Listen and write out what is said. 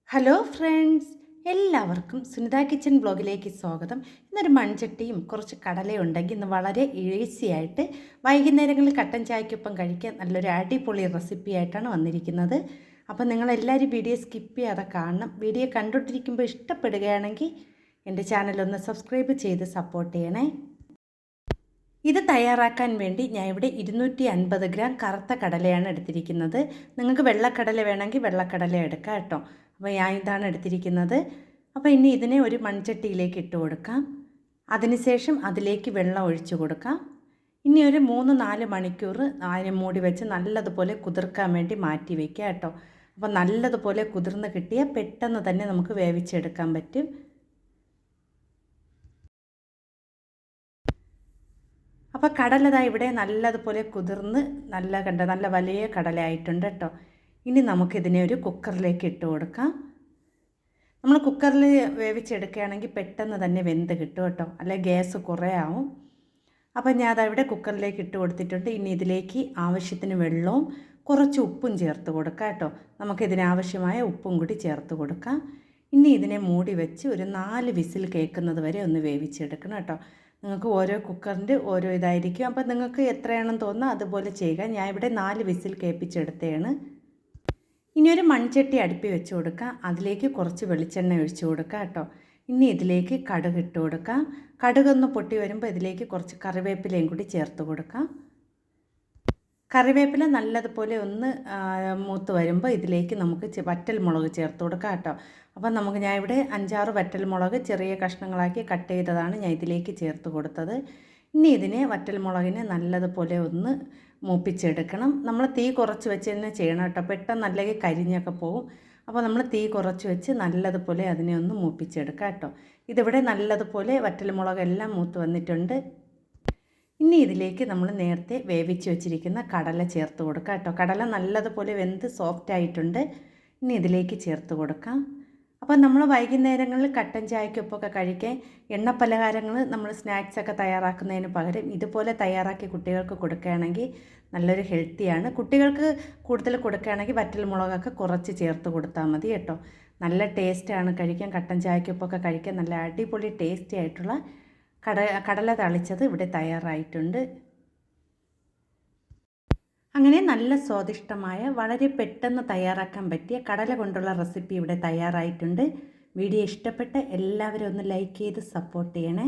Hello friends, എല്ലാവർക്കും Sunitha kitchen ബ്ലോഗിലേക്ക് സ്വാഗതം. ഇന്നൊരു മൺചട്ടിയും കുറച്ച് കടലയും ഉണ്ടെങ്കിൽ ഇന്ന് വളരെ ഈസി ആയിട്ട് വൈകുന്നേരങ്ങളിൽ കട്ടൻ ചായക്കൊപ്പം കഴിക്കാൻ നല്ലൊരു അടിപൊളി റെസിപ്പി ആയിട്ടാണ് വന്നിരിക്കുന്നത്. അപ്പോൾ നിങ്ങളെല്ലാവരും വീഡിയോ സ്കിപ്പ് ചെയ്യാതെ കാണണം. വീഡിയോ കണ്ടുകൊണ്ടിരിക്കുമ്പോൾ ഇഷ്ടപ്പെടുകയാണെങ്കിൽ എൻ്റെ ചാനലൊന്ന് സബ്സ്ക്രൈബ് ചെയ്ത് സപ്പോർട്ട് ചെയ്യണേ. ഇത് തയ്യാറാക്കാൻ വേണ്ടി ഞാൻ ഇവിടെ 250 ഗ്രാം കറുത്ത കടലയാണ് എടുത്തിരിക്കുന്നത്. നിങ്ങൾക്ക് വെള്ളക്കടല വേണമെങ്കിൽ വെള്ളക്കടല എടുക്കാം കേട്ടോ. അപ്പോൾ ഞാൻ ഇതാണ് എടുത്തിരിക്കുന്നത്. അപ്പോൾ ഇനി ഇതിനെ ഒരു മൺചട്ടിയിലേക്ക് ഇട്ട് കൊടുക്കാം. അതിനുശേഷം അതിലേക്ക് വെള്ളം ഒഴിച്ചു കൊടുക്കാം. ഇനി ഒരു 3-4 മണിക്കൂർ അതിനെ മൂടി വെച്ച് നല്ലതുപോലെ കുതിർക്കാൻ വേണ്ടി മാറ്റി വയ്ക്കുക കേട്ടോ. അപ്പോൾ നല്ലതുപോലെ കുതിർന്ന് കിട്ടിയാൽ പെട്ടെന്ന് തന്നെ നമുക്ക് വേവിച്ചെടുക്കാൻ പറ്റും. അപ്പോൾ കടലതാ ഇവിടെ നല്ലതുപോലെ കുതിർന്ന് നല്ല വലിയ കടലയായിട്ടുണ്ട് കേട്ടോ. ഇനി നമുക്കിതിനെ ഒരു കുക്കറിലേക്ക് ഇട്ട് കൊടുക്കാം. നമ്മൾ കുക്കറിൽ വേവിച്ചെടുക്കുകയാണെങ്കിൽ പെട്ടെന്ന് തന്നെ വെന്ത് കിട്ടും കേട്ടോ, അല്ലെങ്കിൽ ഗ്യാസ് കുറേ ആവും. അപ്പോൾ ഞാൻ അതവിടെ കുക്കറിലേക്ക് ഇട്ട് കൊടുത്തിട്ടുണ്ട്. ഇനി ഇതിലേക്ക് ആവശ്യത്തിന് വെള്ളവും കുറച്ച് ഉപ്പും ചേർത്ത് കൊടുക്കാം കേട്ടോ. നമുക്കിതിനാവശ്യമായ ഉപ്പും കൂടി ചേർത്ത് കൊടുക്കാം. ഇനി ഇതിനെ മൂടി വെച്ച് ഒരു 4 വിസിൽ കേൾക്കുന്നത് വരെ ഒന്ന് വേവിച്ചെടുക്കണം കേട്ടോ. നിങ്ങൾക്ക് ഓരോ കുക്കറിൻ്റെ ഓരോ ഇതായിരിക്കും. അപ്പോൾ നിങ്ങൾക്ക് എത്രയാണെന്ന് തോന്നുന്നത് അതുപോലെ ചെയ്യുക. ഞാൻ ഇവിടെ 4 വിസിൽ കേൾപ്പിച്ചെടുത്തതാണ്. ഇനി ഒരു മൺചട്ടി അടുപ്പി വെച്ച് കൊടുക്കുക. അതിലേക്ക് കുറച്ച് വെളിച്ചെണ്ണ ഒഴിച്ച് കൊടുക്കുക കേട്ടോ. ഇനി ഇതിലേക്ക് കടുക് ഇട്ട് കൊടുക്കാം. കടുകൊന്ന് പൊട്ടി വരുമ്പോൾ ഇതിലേക്ക് കുറച്ച് കറിവേപ്പിലയും കൂടി ചേർത്ത് കൊടുക്കാം. കറിവേപ്പില നല്ലതുപോലെ ഒന്ന് മൂത്ത് വരുമ്പോൾ ഇതിലേക്ക് നമുക്ക് വറ്റൽ മുളക് ചേർത്ത് കൊടുക്കാം കേട്ടോ. അപ്പം ഞാൻ ഇവിടെ 5-6 വറ്റൽ മുളക് ചെറിയ കഷ്ണങ്ങളാക്കി കട്ട് ചെയ്തതാണ് ഞാൻ ഇതിലേക്ക് ചേർത്ത് കൊടുത്തത്. ഇനി ഇതിനെ വറ്റൽ മുളകിനെ നല്ലതുപോലെ ഒന്ന് മൂപ്പിച്ചെടുക്കണം. നമ്മൾ തീ കുറച്ച് വെച്ച് തന്നെ ചെയ്യണം കേട്ടോ, പെട്ടെന്ന് അല്ലെങ്കിൽ കരിഞ്ഞൊക്കെ പോകും. അപ്പോൾ നമ്മൾ തീ കുറച്ച് വെച്ച് നല്ലതുപോലെ അതിനെ ഒന്ന് മൂപ്പിച്ചെടുക്കാം കേട്ടോ. ഇതിവിടെ നല്ലതുപോലെ വറ്റൽ മുളകെല്ലാം മൂത്ത് വന്നിട്ടുണ്ട്. ഇനി ഇതിലേക്ക് നമ്മൾ നേരത്തെ വേവിച്ച് വെച്ചിരിക്കുന്ന കടല ചേർത്ത് കൊടുക്കാം കേട്ടോ. കടല നല്ലതുപോലെ വെന്ത് സോഫ്റ്റ് ആയിട്ടുണ്ട്. ഇനി ഇതിലേക്ക് ചേർത്ത് കൊടുക്കാം. അപ്പോൾ നമ്മൾ വൈകുന്നേരങ്ങളിൽ കട്ടൻ ചായക്കൊപ്പമൊക്കെ കഴിക്കാൻ എണ്ണ പലഹാരങ്ങൾ നമ്മൾ സ്നാക്സൊക്കെ തയ്യാറാക്കുന്നതിന് പകരം ഇതുപോലെ തയ്യാറാക്കി കുട്ടികൾക്ക് കൊടുക്കുകയാണെങ്കിൽ നല്ലൊരു ഹെൽത്തിയാണ്. കുട്ടികൾക്ക് കൂടുതൽ കൊടുക്കുകയാണെങ്കിൽ വറ്റൽ മുളകൊക്കെ കുറച്ച് ചേർത്ത് കൊടുത്താൽ മതി കേട്ടോ. നല്ല ടേസ്റ്റാണ് കഴിക്കാൻ. കട്ടൻ ചായക്കൊപ്പമൊക്കെ കഴിക്കാൻ നല്ല അടിപൊളി ടേസ്റ്റി ആയിട്ടുള്ള കടല തളിച്ചത് ഇവിടെ തയ്യാറായിട്ടുണ്ട്. അങ്ങനെ നല്ല സ്വാദിഷ്ടമായ വളരെ പെട്ടെന്ന് തയ്യാറാക്കാൻ പറ്റിയ കടല കൊണ്ടുള്ള റെസിപ്പി ഇവിടെ തയ്യാറായിട്ടുണ്ട്. വീഡിയോ ഇഷ്ടപ്പെട്ട എല്ലാവരും ഒന്ന് ലൈക്ക് ചെയ്ത് സപ്പോർട്ട് ചെയ്യണേ.